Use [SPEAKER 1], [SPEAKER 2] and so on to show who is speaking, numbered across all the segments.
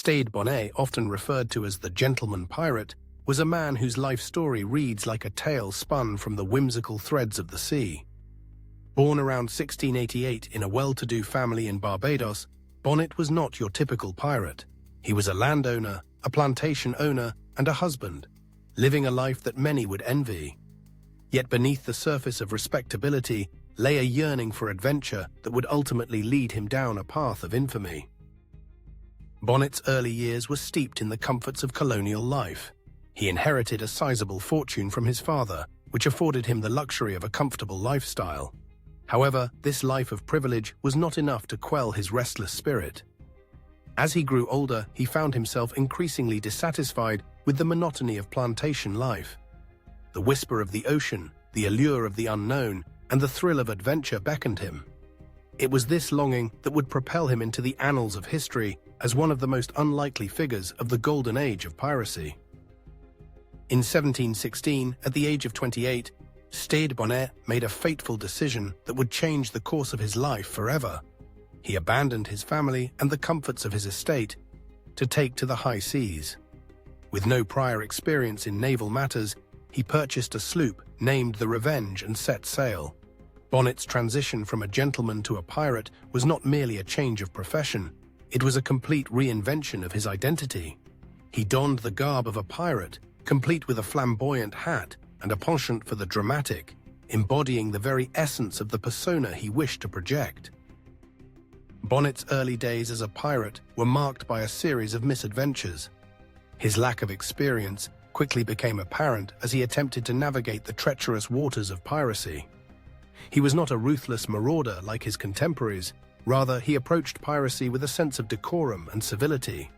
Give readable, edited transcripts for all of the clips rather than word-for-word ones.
[SPEAKER 1] Stede Bonnet, often referred to as the gentleman pirate, was a man whose life story reads like a tale spun from the whimsical threads of the sea. Born around 1688 in a well-to-do family in Barbados, Bonnet was not your typical pirate. He was a landowner, a plantation owner, and a husband, living a life that many would envy. Yet beneath the surface of respectability lay a yearning for adventure that would ultimately lead him down a path of infamy. Bonnet's early years were steeped in the comforts of colonial life. He inherited a sizable fortune from his father, which afforded him the luxury of a comfortable lifestyle. However, this life of privilege was not enough to quell his restless spirit. As he grew older, he found himself increasingly dissatisfied with the monotony of plantation life. The whisper of the ocean, the allure of the unknown, and the thrill of adventure beckoned him. It was this longing that would propel him into the annals of history as one of the most unlikely figures of the golden age of piracy. In 1716, at the age of 28, Stede Bonnet made a fateful decision that would change the course of his life forever. He abandoned his family and the comforts of his estate to take to the high seas. With no prior experience in naval matters, he purchased a sloop named the Revenge and set sail. Bonnet's transition from a gentleman to a pirate was not merely a change of profession, it was a complete reinvention of his identity. He donned the garb of a pirate, complete with a flamboyant hat and a penchant for the dramatic, embodying the very essence of the persona he wished to project. Bonnet's early days as a pirate were marked by a series of misadventures. His lack of experience quickly became apparent as he attempted to navigate the treacherous waters of piracy. He was not a ruthless marauder like his contemporaries, rather he approached piracy with a sense of decorum and civility.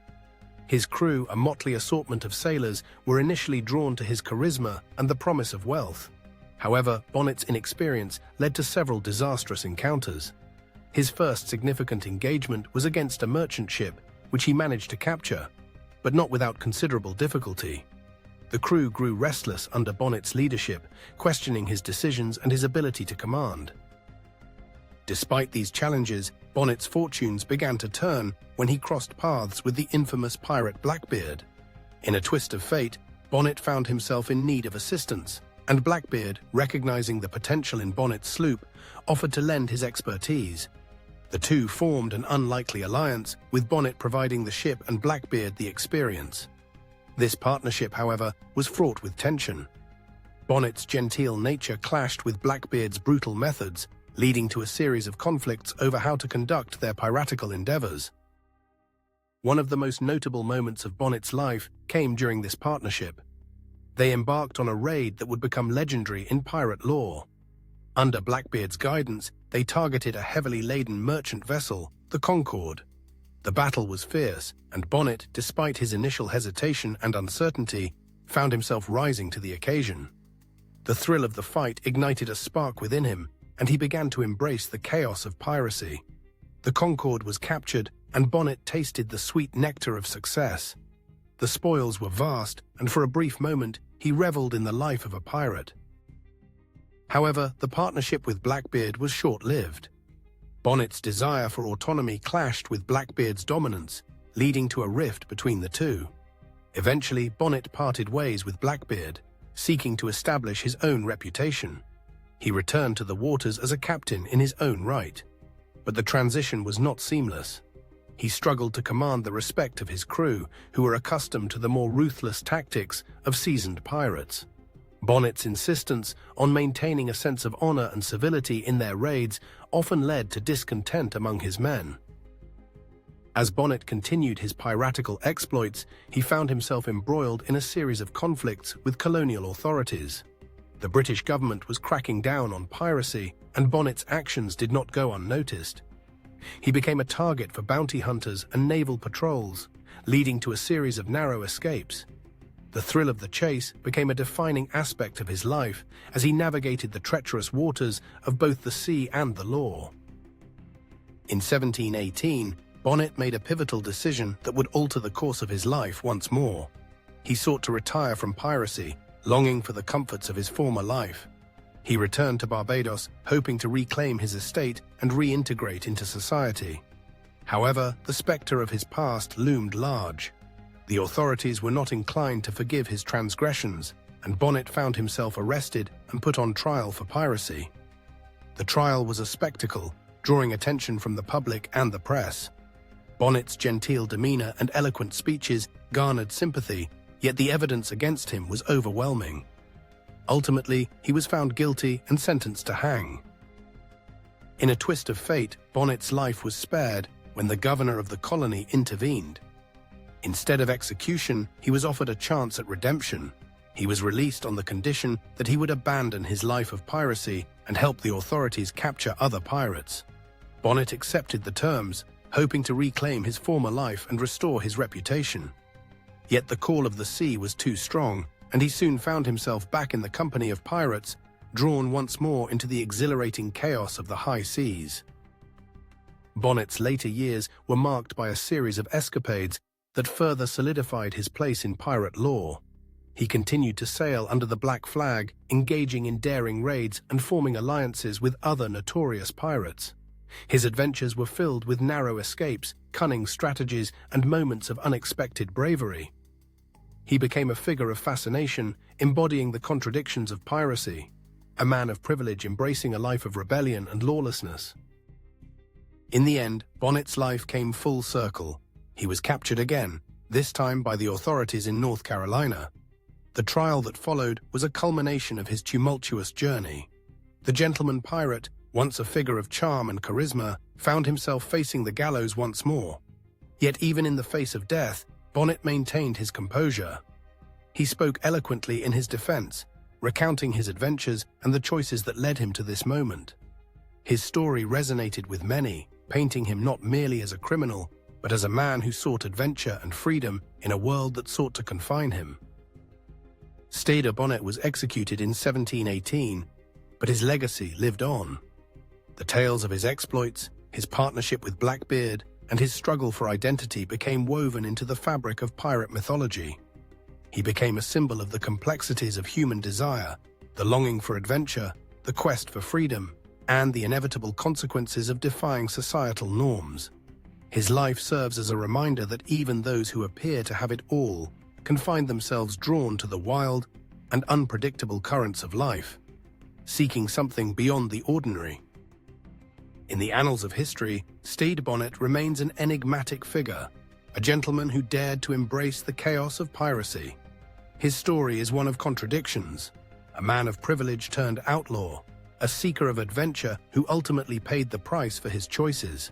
[SPEAKER 1] His crew, a motley assortment of sailors, were initially drawn to his charisma and the promise of wealth. However, Bonnet's inexperience led to several disastrous encounters. His first significant engagement was against a merchant ship, which he managed to capture, but not without considerable difficulty. The crew grew restless under Bonnet's leadership, questioning his decisions and his ability to command. Despite these challenges, Bonnet's fortunes began to turn when he crossed paths with the infamous pirate Blackbeard. In a twist of fate, Bonnet found himself in need of assistance, and Blackbeard, recognizing the potential in Bonnet's sloop, offered to lend his expertise. The two formed an unlikely alliance, with Bonnet providing the ship and Blackbeard the experience. This partnership, however, was fraught with tension. Bonnet's genteel nature clashed with Blackbeard's brutal methods, leading to a series of conflicts over how to conduct their piratical endeavors. One of the most notable moments of Bonnet's life came during this partnership. They embarked on a raid that would become legendary in pirate lore. Under Blackbeard's guidance, they targeted a heavily laden merchant vessel, the Concorde. The battle was fierce, and Bonnet, despite his initial hesitation and uncertainty, found himself rising to the occasion. The thrill of the fight ignited a spark within him, and he began to embrace the chaos of piracy. The Concorde was captured, and Bonnet tasted the sweet nectar of success. The spoils were vast, and for a brief moment, he reveled in the life of a pirate. However, the partnership with Blackbeard was short-lived. Bonnet's desire for autonomy clashed with Blackbeard's dominance, leading to a rift between the two. Eventually, Bonnet parted ways with Blackbeard, seeking to establish his own reputation. He returned to the waters as a captain in his own right. But the transition was not seamless. He struggled to command the respect of his crew, who were accustomed to the more ruthless tactics of seasoned pirates. Bonnet's insistence on maintaining a sense of honor and civility in their raids often led to discontent among his men. As Bonnet continued his piratical exploits, he found himself embroiled in a series of conflicts with colonial authorities. The British government was cracking down on piracy, and Bonnet's actions did not go unnoticed. He became a target for bounty hunters and naval patrols, leading to a series of narrow escapes. The thrill of the chase became a defining aspect of his life as he navigated the treacherous waters of both the sea and the law. In 1718, Bonnet made a pivotal decision that would alter the course of his life once more. He sought to retire from piracy, longing for the comforts of his former life. He returned to Barbados, hoping to reclaim his estate and reintegrate into society. However, the spectre of his past loomed large. The authorities were not inclined to forgive his transgressions, and Bonnet found himself arrested and put on trial for piracy. The trial was a spectacle, drawing attention from the public and the press. Bonnet's genteel demeanor and eloquent speeches garnered sympathy, yet the evidence against him was overwhelming. Ultimately, he was found guilty and sentenced to hang. In a twist of fate, Bonnet's life was spared when the governor of the colony intervened. Instead of execution, he was offered a chance at redemption. He was released on the condition that he would abandon his life of piracy and help the authorities capture other pirates. Bonnet accepted the terms, hoping to reclaim his former life and restore his reputation. Yet the call of the sea was too strong, and he soon found himself back in the company of pirates, drawn once more into the exhilarating chaos of the high seas. Bonnet's later years were marked by a series of escapades that further solidified his place in pirate lore. He continued to sail under the black flag, engaging in daring raids and forming alliances with other notorious pirates. His adventures were filled with narrow escapes, cunning strategies, and moments of unexpected bravery. He became a figure of fascination, embodying the contradictions of piracy, a man of privilege embracing a life of rebellion and lawlessness. In the end, Bonnet's life came full circle. He was captured again, this time by the authorities in North Carolina. The trial that followed was a culmination of his tumultuous journey. The gentleman pirate, once a figure of charm and charisma, found himself facing the gallows once more. Yet even in the face of death, Bonnet maintained his composure. He spoke eloquently in his defense, recounting his adventures and the choices that led him to this moment. His story resonated with many, painting him not merely as a criminal, but as a man who sought adventure and freedom in a world that sought to confine him. Stede Bonnet was executed in 1718, but his legacy lived on. The tales of his exploits, his partnership with Blackbeard, and his struggle for identity became woven into the fabric of pirate mythology. He became a symbol of the complexities of human desire, the longing for adventure, the quest for freedom, and the inevitable consequences of defying societal norms. His life serves as a reminder that even those who appear to have it all can find themselves drawn to the wild and unpredictable currents of life, seeking something beyond the ordinary. In the annals of history, Stede Bonnet remains an enigmatic figure, a gentleman who dared to embrace the chaos of piracy. His story is one of contradictions, a man of privilege turned outlaw, a seeker of adventure who ultimately paid the price for his choices.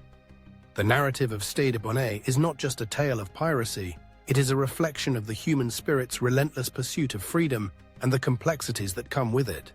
[SPEAKER 1] The narrative of Stede Bonnet is not just a tale of piracy, it is a reflection of the human spirit's relentless pursuit of freedom and the complexities that come with it.